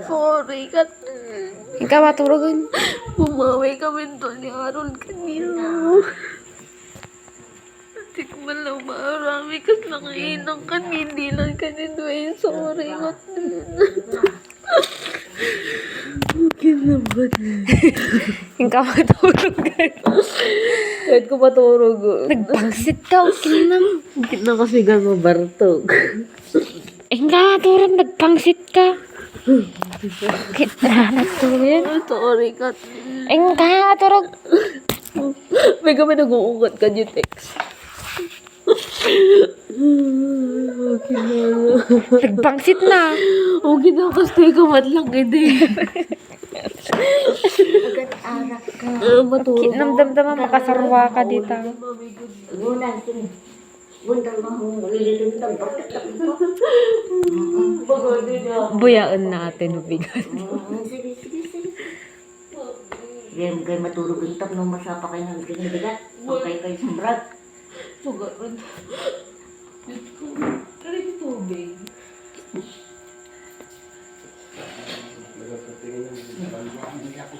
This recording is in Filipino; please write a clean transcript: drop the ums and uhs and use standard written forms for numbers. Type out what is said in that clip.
sorry kat. Ikaw maturugan. Bumawi kami doon ni Harold kanina. Hindi ko man lang marami kasi nakainang ka. Hindi lang kanina eh. Sorry kat. Okay na ba? Ikaw maturugan. Kahit ko maturog. Nagpangsit ka, okay na. Bakit na kasi gano'n bartog? Ikaw maturugan, nagpangsit ka. Bakit na naturugan? Sorry kat. Ikaw maturugan. May kami nag-uungot ka yung text. Okay na. Nagpangsit na. Okay na kasi kamat lang hindi. Agad-arak ka. Matulog. Namdamdaman makasarwa ka dito. Gunan, sini. Bundang mo, lililintang. Bakit ako? Buyaan natin, bigat. Sige, sige, sige. Game kayo matulog yung tap nung masapa kayo ng bigat. Okay kayo sa brad. Pagaran. Kaya yung tubig. Hindi ako